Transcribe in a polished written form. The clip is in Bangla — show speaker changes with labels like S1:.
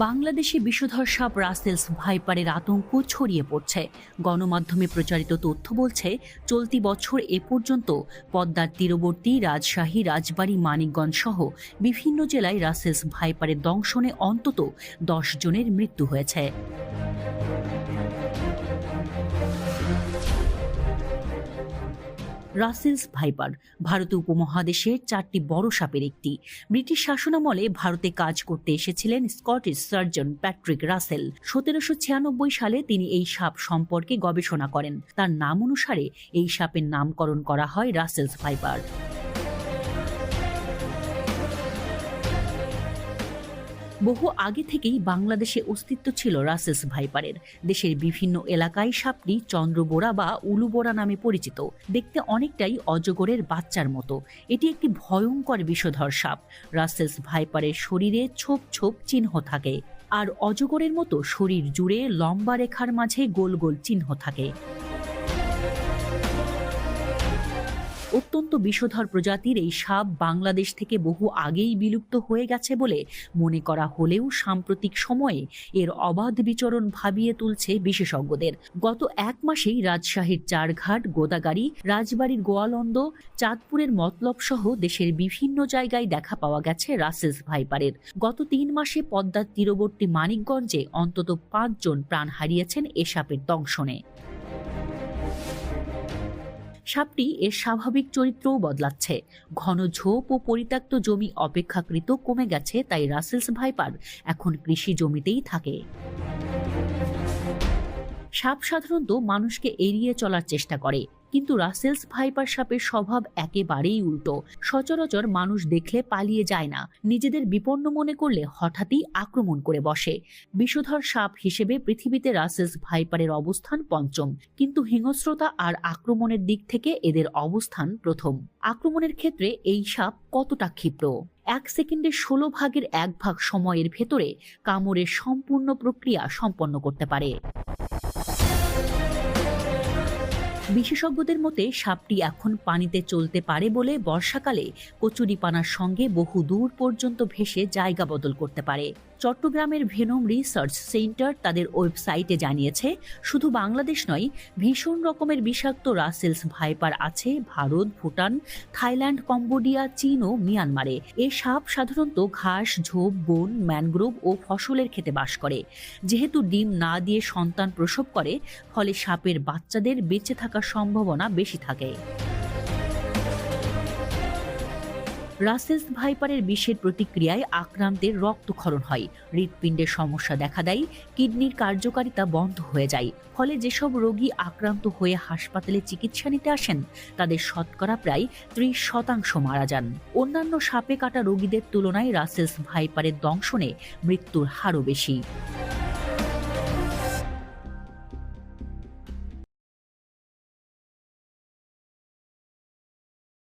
S1: বাংলাদেশে বিষধর সাপ রাসেলস ভাইপারের আতঙ্ক ছড়িয়ে পড়ছে। গণমাধ্যমে প্রচারিত তথ্য বলছে, চলতি বছর এ পর্যন্ত পদ্মার তীরবর্তী রাজশাহী, রাজবাড়ী, মানিকগঞ্জ সহ বিভিন্ন জেলায় রাসেলস ভাইপারের দংশনে অন্তত 10 জনের মৃত্যু হয়েছে। রাসেলস ভাইপার ভারতীয় উপমহাদেশের 4টি বড় সাপের একটি। ব্রিটিশ শাসনামলে ভারতে কাজ করতে এসেছিলেন স্কটিশ সার্জন প্যাট্রিক রাসেল। 1796 সালে তিনি এই সাপ সম্পর্কে গবেষণা করেন। তার নাম অনুসারে এই সাপের নামকরণ করা হয় রাসেলস ভাইপার। বহু আগে থেকেই বাংলাদেশে অস্তিত্ব ছিল রাসেলস ভাইপারের। দেশের বিভিন্ন এলাকায় সাপটি চন্দ্রবোরা বা উলুবোরা নামে পরিচিত। দেখতে অনেকটাই অজগরের বাচ্চার মতো। এটি একটি ভয়ঙ্কর বিষধর সাপ। রাসেলস ভাইপারের শরীরে ছোপ ছোপ চিহ্ন থাকে, আর অজগরের মতো শরীর জুড়ে লম্বা রেখার মাঝে গোল গোল চিহ্ন থাকে। অত্যন্ত বিষধর প্রজাতির এই সাপ বাংলাদেশ থেকে বহু আগেই বিলুপ্ত হয়ে গেছে বলে মনে করা হলেও সাম্প্রতিক সময়ে এর অবাধ বিচরণ ভাবিয়ে তুলছে বিশেষজ্ঞদের। গত 1 মাসেই রাজশাহীর চারঘাট, গোদাগাড়ী, রাজবাড়ীর গোয়ালন্দ, চাঁদপুরের মতলব সহ দেশের বিভিন্ন জায়গায় দেখা পাওয়া গেছে রাসেলস ভাইপারের। গত 3 মাসে পদ্মার তীরবর্তী মানিকগঞ্জে অন্তত 5 জন প্রাণ হারিয়েছেন এ সাপের দংশনে। সাপটি এর স্বাভাবিক চরিত্রও বদলাচ্ছে। ঘন ঝোপ ও পরিত্যক্ত জমি অপেক্ষাকৃত কমে গেছে, তাই রাসেলস ভাইপার এখন কৃষি জমিতেই থাকে। সাপ সাধারণত মানুষকে এড়িয়ে চলার চেষ্টা করে, কিন্তু রাসেলস ভাইপার সাপের স্বভাব একেবারেই উল্টো। সচরাচর মানুষ দেখলে পালিয়ে যায় না, নিজেদের বিপন্ন মনে করলে হঠাৎই আক্রমণ করে বসে। বিষধর সাপ হিসেবে পৃথিবীতে রাসেলস ভাইপারের অবস্থান 5ম, কিন্তু হিংস্রতা আর আক্রমণের দিক থেকে এদের অবস্থান 1ম। আক্রমণের ক্ষেত্রে এই সাপ কতটা ক্ষিপ্র! 1 সেকেন্ডের 16 ভাগের 1 ভাগ সময়ের ভেতরে কামড়ের সম্পূর্ণ প্রক্রিয়া সম্পন্ন করতে পারে। বিশেষজ্ঞদের মতে সাপটি এখন পানিতে চলতে পারে বলে বর্ষাকালে কচুরিপানার সঙ্গে বহু দূর পর্যন্ত ভেসে জায়গা বদল করতে পারে। চট্টগ্রামের ভেনম রিসার্চ সেন্টার তাদের ওয়েবসাইটে জানিয়েছে, শুধু বাংলাদেশ নয়, ভীষণ রকমের বিষাক্ত রাসেলস ভাইপার আছে ভারত, ভুটান, থাইল্যান্ড, কম্বোডিয়া, চীন ও মিয়ানমারে। এ সাপ সাধারণত ঘাস, ঝোপ, বন, ম্যানগ্রোভ ও ফসলের খেতে বাস করে। যেহেতু ডিম না দিয়ে সন্তান প্রসব করে, ফলে সাপের বাচ্চাদের বেঁচে থাকার সম্ভাবনা বেশি থাকে। রাসেলস ভাইপারের বিষের প্রতিক্রিয়ায় আক্রান্তের রক্তক্ষরণ হয়, হৃৎপিণ্ডের সমস্যা দেখা দেয়, কিডনির কার্যকারিতা বন্ধ হয়ে যায়। ফলে যেসব রোগী আক্রান্ত হয়ে হাসপাতালে চিকিৎসা নিতে আসেন, তাদের শতকরা প্রায় 30% মারা যান। অন্যান্য সাপে কাটা রোগীদের তুলনায় রাসেলস ভাইপারের দংশনে মৃত্যুর হারও বেশি।